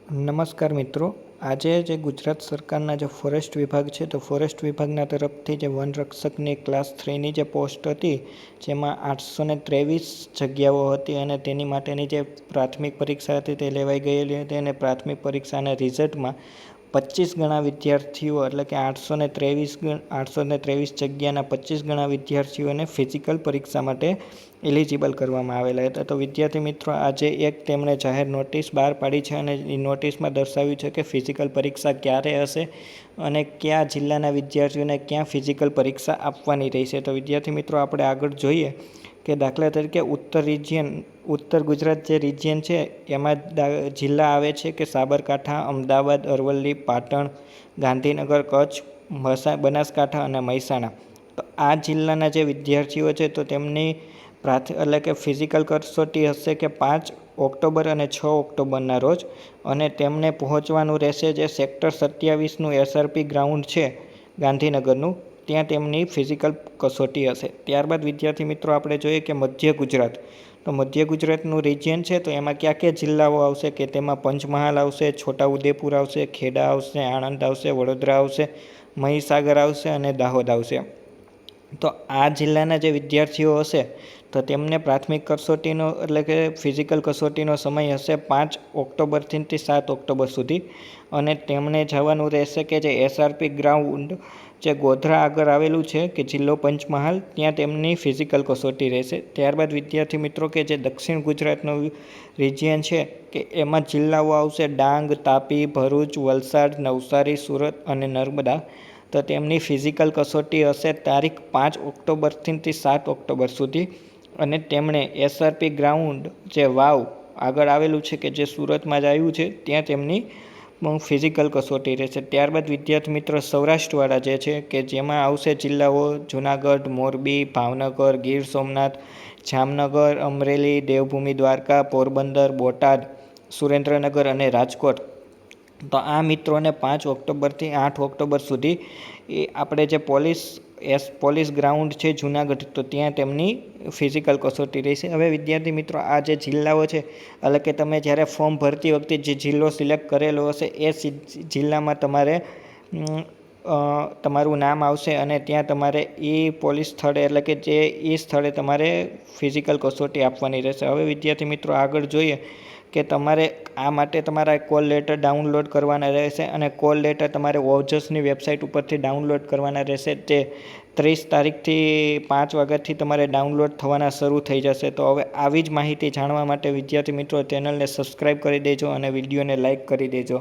નમસ્કાર મિત્રો, આજે જે ગુજરાત સરકારના જે ફોરેસ્ટ વિભાગ છે તો ફોરેસ્ટ વિભાગના તરફથી જે વનરક્ષકની ક્લાસ 3ની જે પોસ્ટ હતી જેમાં 823 જગ્યાઓ હતી અને તેની માટેની જે પ્રાથમિક પરીક્ષા હતી તે લેવાઈ ગયેલી હતી અને પ્રાથમિક પરીક્ષાના રિઝલ્ટમાં 25 ગણા વિદ્યાર્થીઓ એટલે કે 823 જગ્યાના 25 ગણા વિદ્યાર્થીઓને ફિઝિકલ પરીક્ષા માટે એલિજિબલ કરવામાં આવેલા હતા। તો વિદ્યાર્થી મિત્રો, આજે એક તેમણે જાહેર નોટિસ બહાર પાડી છે અને એ નોટિસમાં દર્શાવ્યું છે કે ફિઝિકલ પરીક્ષા ક્યારે હશે અને કયા જિલ્લાના વિદ્યાર્થીઓને ક્યાં ફિઝિકલ પરીક્ષા આપવાની રહેશે। તો વિદ્યાર્થી મિત્રો, આપણે આગળ જોઈએ કે દાખલા તરીકે ઉત્તર ગુજરાત જે રિજિયન છે એમાં જિલ્લા આવે છે કે સાબરકાંઠા, અમદાવાદ, અરવલ્લી, પાટણ, ગાંધીનગર, કચ્છ, બનાસકાંઠા અને મહેસાણા। તો આ જિલ્લાના જે વિદ્યાર્થીઓ છે તો તેમની એટલે કે ફિઝિકલ કસોટી હશે કે 5 ઓક્ટોબર અને 6 ઓક્ટોબરના રોજ અને તેમને પહોંચવાનું રહેશે જે સેક્ટર 27નું SRP ગ્રાઉન્ડ છે ગાંધીનગરનું, ત્યાં તેમની ફિઝિકલ કસોટી હશે। ત્યારબાદ વિદ્યાર્થી મિત્રો, આપણે જોઈએ કે મધ્ય ગુજરાત, તો મધ્ય ગુજરાતનું રિજિયન છે તો એમાં કયા કયા જિલ્લાઓ આવશે કે તેમાં પંચમહાલ આવશે, છોટાઉદેપુર આવશે, ખેડા આવશે, આણંદ આવશે, વડોદરા આવશે, મહીસાગર આવશે અને દાહોદ આવશે। તો આ જિલ્લાના જે વિદ્યાર્થીઓ હશે તો તેમને પ્રાથમિક કસોટીનો એટલે કે ફિઝિકલ કસોટીનો સમય હશે 5 ઓક્ટોબરથી 7 ઓક્ટોબર સુધી અને તેમણે જવાનું રહેશે કે જે SRP ગ્રાઉન્ડ જે ગોધરા આગળ આવેલું છે કે જિલ્લો પંચમહાલ, ત્યાં તેમની ફિઝિકલ કસોટી રહેશે। ત્યારબાદ વિદ્યાર્થી મિત્રો, કે જે દક્ષિણ ગુજરાતનું રિજિયન છે કે એમાં જિલ્લાઓ આવશે ડાંગ, તાપી, ભરૂચ, વલસાડ, નવસારી, સુરત અને નર્મદા। તો તેમની ફિઝિકલ કસોટી હશે તારીખ 5 ઓક્ટોબરથી 7 ઓક્ટોબર સુધી અને તેમણે SRP ગ્રાઉન્ડ જે વાવ આગળ આવેલું છે કે જે સુરતમાં જ આવ્યું છે ત્યાં તેમની ફિઝિકલ કસોટી રહેશે। ત્યારબાદ વિદ્યાર્થી મિત્રો, સૌરાષ્ટ્રવાળા જે છે કે જેમાં આવશે જિલ્લાઓ જુનાગઢ, મોરબી, ભાવનગર, ગીર સોમનાથ, જામનગર, અમરેલી, દેવભૂમિ દ્વારકા, પોરબંદર, બોટાદ, સુરેન્દ્રનગર અને રાજકોટ। તો આ મિત્રોને 5 ઓક્ટોબરથી 8 ઓક્ટોબર સુધી એ આપણે જે પોલીસ ગ્રાઉન્ડ છે જુનાગઢ, તો ત્યાં તેમની ફિઝિકલ કસોટી રહેશે। હવે વિદ્યાર્થી મિત્રો, આ જે જિલ્લાઓ છે એટલે કે તમે જ્યારે ફોર્મ ભરતી વખતે જે જિલ્લો સિલેક્ટ કરેલો હશે એ જિલ્લામાં તમારે તમારું નામ આવશે અને ત્યાં તમારે એ પોલીસ સ્થળે એટલે કે જે એ સ્થળે તમારે ફિઝિકલ કસોટી આપવાની રહેશે। હવે વિદ્યાર્થી મિત્રો, આગળ જોઈએ કે તમારે આ માટે તમારા કોલ લેટર ડાઉનલોડ કરવાના રહેશે અને કોલ લેટર તમારે ઓજસની વેબસાઇટ ઉપરથી ડાઉનલોડ કરવાના રહેશે। તે 30 તારીખથી 5 વાગ્યાથી તમારે ડાઉનલોડ થવાના શરૂ થઈ જશે। તો હવે આવી જ માહિતી જાણવા માટે વિદ્યાર્થી મિત્રો ચેનલને સબસ્ક્રાઈબ કરી દેજો અને વિડીયોને લાઇક કરી દેજો।